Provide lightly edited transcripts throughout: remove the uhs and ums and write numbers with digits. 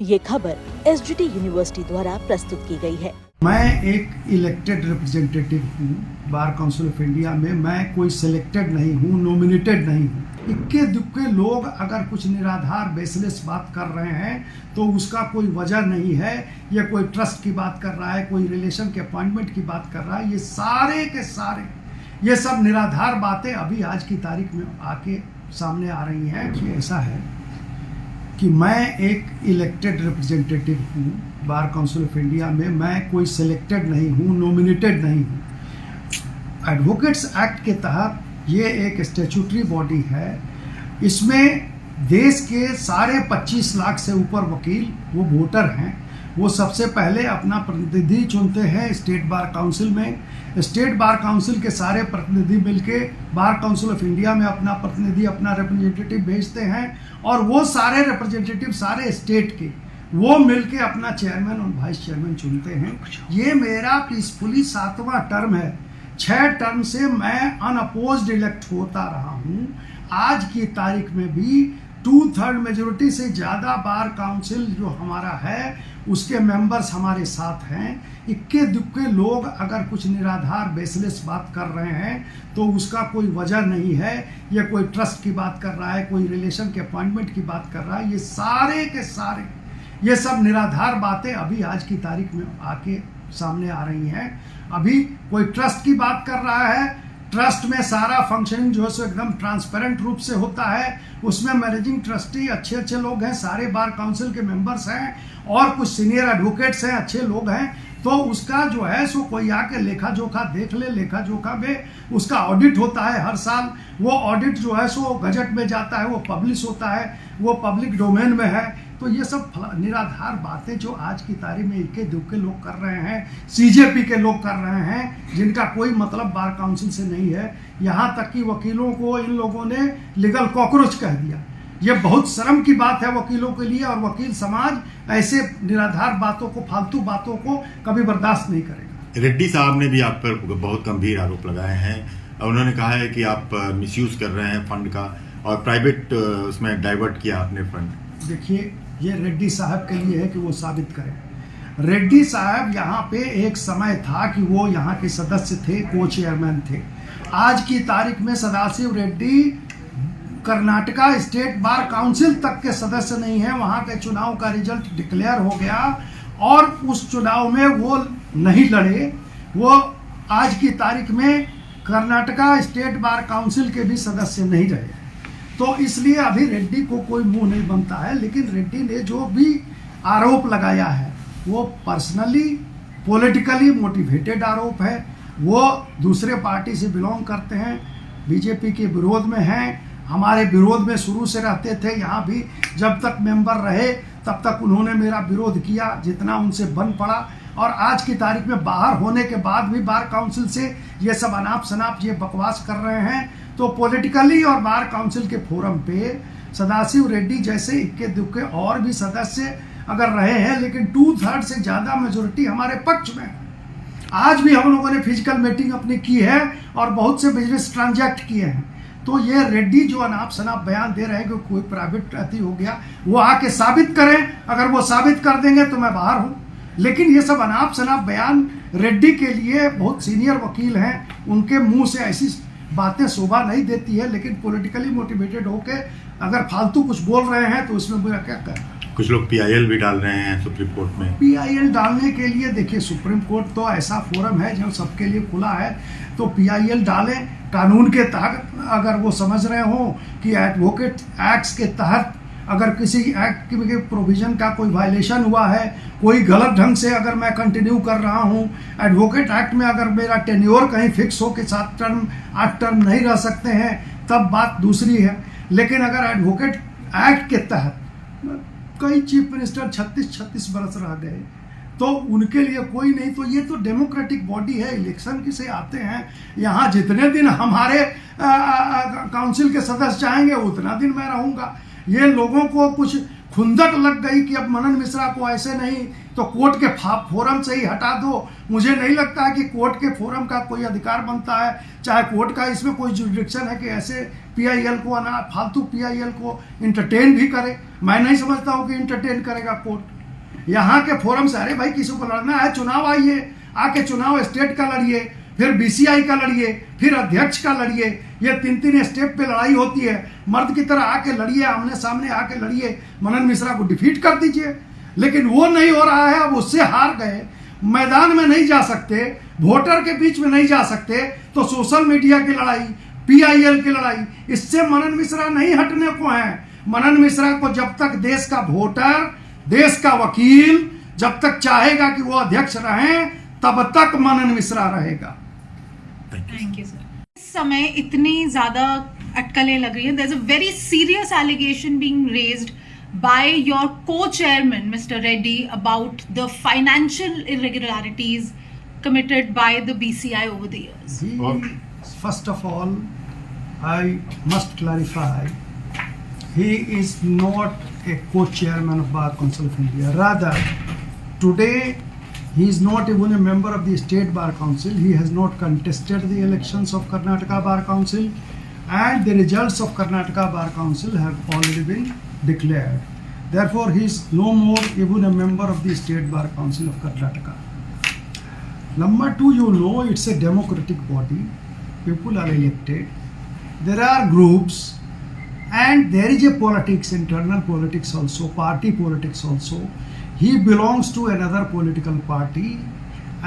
ये खबर SGT university द्वारा प्रस्तुत की गई है। मैं एक इलेक्टेड रिप्रेजेंटेटिव हूँ बार काउंसिल ऑफ इंडिया में। मैं कोई सिलेक्टेड नहीं हूँ, नॉमिनेटेड नहीं हूँ। इक्के दुक्के लोग अगर कुछ निराधार बेसलेस बात कर रहे हैं तो उसका कोई वजह नहीं है। ये कोई ट्रस्ट की बात कर रहा है, कोई रिलेशन के अपॉइंटमेंट की बात कर रहा है। ये सारे के सारे ये सब निराधार बातें अभी आज की तारीख में आके सामने आ रही हैं। कि ऐसा है कि मैं एक इलेक्टेड रिप्रेजेंटेटिव हूँ बार काउंसिल ऑफ इंडिया में। मैं कोई सिलेक्टेड नहीं हूँ, नॉमिनेटेड नहीं हूँ। एडवोकेट्स एक्ट के तहत ये एक स्टैट्यूटरी बॉडी है। इसमें देश के सारे 25 लाख से ऊपर वकील वो वोटर हैं। वो सबसे पहले अपना प्रतिनिधि चुनते हैं स्टेट बार काउंसिल में। स्टेट बार काउंसिल के सारे प्रतिनिधि मिलके बार काउंसिल ऑफ इंडिया में अपना प्रतिनिधि, अपना रिप्रेजेंटेटिव भेजते हैं और वो सारे रिप्रेजेंटेटिव सारे स्टेट के वो मिलके अपना चेयरमैन और वाइस चेयरमैन चुनते हैं। ये मेरा पीसफुली 7वां टर्म है। 6 टर्म से मैं अनअपोज्ड इलेक्ट होता रहा हूँ। आज की तारीख में भी 2/3 मेजोरिटी से ज़्यादा बार काउंसिल जो हमारा है उसके मेंबर्स हमारे साथ हैं। इक्के दुक्के लोग अगर कुछ निराधार बेसलेस बात कर रहे हैं तो उसका कोई वजह नहीं है। ये कोई ट्रस्ट की बात कर रहा है, कोई रिलेशन के अपॉइंटमेंट की बात कर रहा है। ये सारे के सारे ये सब निराधार बातें अभी आज की तारीख में आके सामने आ रही हैं। अभी कोई ट्रस्ट की बात कर रहा है। ट्रस्ट में सारा फंक्शनिंग जो है सो एकदम ट्रांसपेरेंट रूप से होता है। उसमें मैनेजिंग ट्रस्टी अच्छे अच्छे लोग हैं, सारे बार काउंसिल के मेंबर्स हैं और कुछ सीनियर एडवोकेट्स हैं, अच्छे लोग हैं। तो उसका जो है सो कोई आके लेखा जोखा देख ले। लेखा जोखा में उसका ऑडिट होता है हर साल। वो ऑडिट जो है सो गजट में जाता है, वो पब्लिश होता है, वो पब्लिक डोमेन में है। तो ये सब निराधार बातें जो आज की तारीख में इक्के दुक्के लोग कर रहे हैं, सीजेपी के लोग कर रहे हैं, जिनका कोई मतलब बार काउंसिल से नहीं है। यहाँ तक कि वकीलों को इन लोगों ने लीगल कॉकरोच कह दिया। ये बहुत शर्म की बात है वकीलों के लिए, और वकील समाज ऐसे निराधार बातों को, फालतू बातों को कभी बर्दाश्त नहीं करेगा। रेड्डी साहब ने भी आप पर बहुत गंभीर आरोप लगाए हैं। उन्होंने कहा है कि आप मिसयूज कर रहे हैं फंड का और प्राइवेट उसमें डाइवर्ट किया आपने फंड। देखिए, ये रेड्डी साहब के लिए है कि वो साबित करें। रेड्डी साहब यहाँ पे एक समय था कि वो यहाँ के सदस्य थे, को चेयरमैन थे। आज की तारीख में Sadashiv Reddy Karnataka state bar council तक के सदस्य नहीं है। वहाँ के चुनाव का रिजल्ट डिक्लेयर हो गया और उस चुनाव में वो नहीं लड़े। वो आज की तारीख में कर्नाटका स्टेट बार काउंसिल के भी सदस्य नहीं रहे। तो इसलिए अभी रेड्डी को कोई मुंह नहीं बनता है। लेकिन रेड्डी ने जो भी आरोप लगाया है वो पर्सनली पॉलिटिकली मोटिवेटेड आरोप है। वो दूसरे पार्टी से बिलोंग करते हैं, बीजेपी के विरोध में हैं, हमारे विरोध में शुरू से रहते थे। यहाँ भी जब तक मेंबर रहे तब तक उन्होंने मेरा विरोध किया जितना उनसे बन पड़ा। और आज की तारीख में बाहर होने के बाद भी बार काउंसिल से ये सब अनाप शनाप ये बकवास कर रहे हैं। तो पॉलिटिकली और बार काउंसिल के फोरम पे सदाशिव रेड्डी जैसे इक्के दुक्के और भी सदस्य अगर रहे हैं, लेकिन 2/3 से ज़्यादा मेजोरिटी हमारे पक्ष में है। आज भी हम लोगों ने फिजिकल मीटिंग अपनी की है और बहुत से बिजनेस ट्रांजैक्ट किए हैं। तो ये रेड्डी जो अनाप शनाप बयान दे रहे हैं कि कोई प्राइवेट अति हो गया, वो आके साबित करें। अगर वो साबित कर देंगे तो मैं बाहर हूँ। लेकिन ये सब अनाप शनाप बयान रेड्डी के लिए बहुत सीनियर वकील हैं, उनके मुंह से ऐसी बातें शोभा नहीं देती है। लेकिन पॉलिटिकली मोटिवेटेड होके अगर फालतू कुछ बोल रहे हैं तो उसमें मेरा क्या कहना। कुछ लोग PIL भी डाल रहे हैं सुप्रीम कोर्ट में। PIL डालने के लिए देखिए, सुप्रीम कोर्ट तो ऐसा फोरम है जो सबके लिए खुला है। तो PIL डालें कानून के तहत। अगर वो समझ रहे हो कि एडवोकेट एक्ट्स के तहत अगर किसी एक्ट के प्रोविजन का कोई वायलेशन हुआ है, कोई गलत ढंग से अगर मैं कंटिन्यू कर रहा हूँ, एडवोकेट एक्ट में अगर मेरा टेन्योर कहीं फिक्स हो कि 7 टर्म 8 टर्म नहीं रह सकते हैं, तब बात दूसरी है। लेकिन अगर एडवोकेट एक्ट के तहत कई चीफ मिनिस्टर 36 बरस रह गए तो उनके लिए कोई नहीं। तो ये तो डेमोक्रेटिक बॉडी है, इलेक्शन से आते हैं। यहाँ जितने दिन हमारे काउंसिल के सदस्य चाहेंगे उतना दिन मैं रहूँगा। ये लोगों को कुछ खुंदक लग गई कि अब मनन मिश्रा को ऐसे नहीं तो कोर्ट के फोरम से ही हटा दो। मुझे नहीं लगता है कि कोर्ट के फोरम का कोई अधिकार बनता है, चाहे कोर्ट का इसमें कोई जुरिडिक्शन है कि ऐसे पीआईएल को फालतू पीआईएल को इंटरटेन भी करे। मैं नहीं समझता हूँ कि इंटरटेन करेगा कोर्ट। यहाँ के फोरम से अरे भाई किसी को लड़ना है चुनाव आइए, आके चुनाव स्टेट का लड़िए, फिर बीसीआई का लड़िए, फिर अध्यक्ष का लड़िए। ये 3-3 स्टेप पे लड़ाई होती है। मर्द की तरह आके लड़िए, आमने सामने आके लड़िए, मनन मिश्रा को डिफीट कर दीजिए। लेकिन वो नहीं हो रहा है। अब उससे हार गए, मैदान में नहीं जा सकते, वोटर के बीच में नहीं जा सकते, तो सोशल मीडिया की लड़ाई, पीआईएल की लड़ाई, इससे मनन मिश्रा नहीं हटने को है। मनन मिश्रा को जब तक देश का वोटर, देश का वकील जब तक चाहेगा कि वो अध्यक्ष रहें, तब तक मनन मिश्रा रहेगा। Thank you sir. इस समय इतनी ज्यादा अटकलें लग रही है। There is a very serious allegation being raised by your co-chairman Mr. Reddy about the financial irregularities committed by the BCI over the years. First of all, I must clarify, he is not a co-chairman of Bar Council of India. Rather, today he is not even a member of the State Bar Council. He has not contested the elections of Karnataka Bar Council, and the results of Karnataka Bar Council have already been declared. Therefore, he is no more even a member of the State Bar Council of Karnataka. Number two, you know, it's a democratic body. People are elected. There are groups, and there is a politics, internal politics also, party politics also. He belongs to another political party,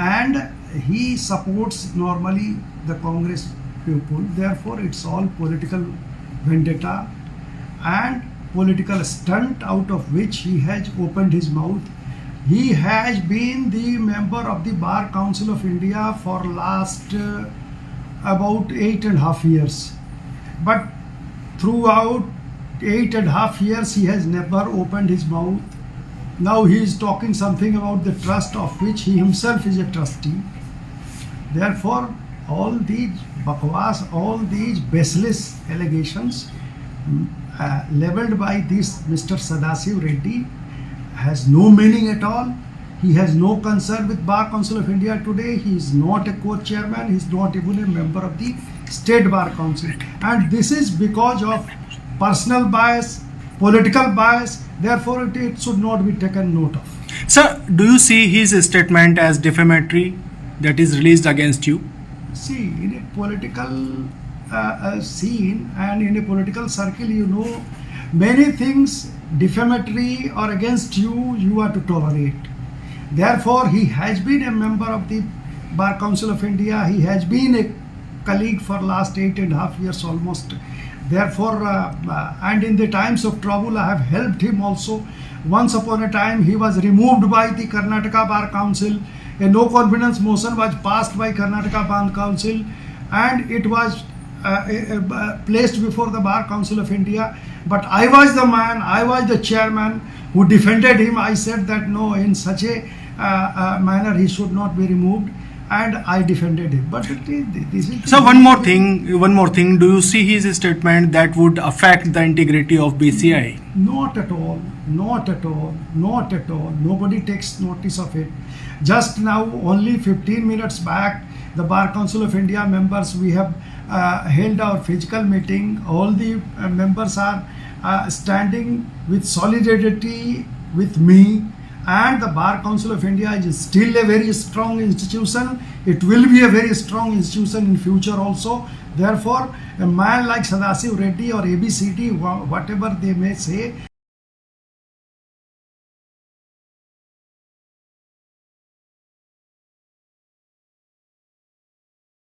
and he supports normally the Congress people. Therefore, it's all political vendetta and political stunt out of which he has opened his mouth. He has been the member of the Bar Council of India for last about 8.5 years. But throughout 8.5 years he has never opened his mouth. Now he is talking something about the trust of which he himself is a trustee. Therefore, all these bakwas, all these baseless allegations leveled by this Mr. Sadasiv Reddy has no meaning at all. He has no concern with Bar Council of India today. He is not a co-chairman. He is not even a member of the State Bar Council. And this is because of personal bias, political bias. Therefore, it should not be taken note of. Sir, do you see his statement as defamatory that is released against you? See, in a political scene and in a political circle, you know, many things defamatory or against you, you are to tolerate. Therefore, he has been a member of the Bar Council of India. He has been a colleague for last 8.5 years almost. Therefore, and in the times of trouble, I have helped him also. Once upon a time, he was removed by the Karnataka Bar Council. A no confidence motion was passed by Karnataka Bar Council, and it was placed before the Bar Council of India. But I was the man, I was the chairman who defended him. I said that no, in such a manner he should not be removed, and I defended him. But this is... So one more thing. Do you see his statement that would affect the integrity of BCI? Not at all. Not at all. Not at all. Nobody takes notice of it. Just now, only 15 minutes back, the Bar Council of India members, we have held our physical meeting. All the members are standing with solidarity with me, and the Bar Council of India is still a very strong institution. It will be a very strong institution in future also. Therefore, a man like Sadasiv Reddy or ABCD, whatever they may say,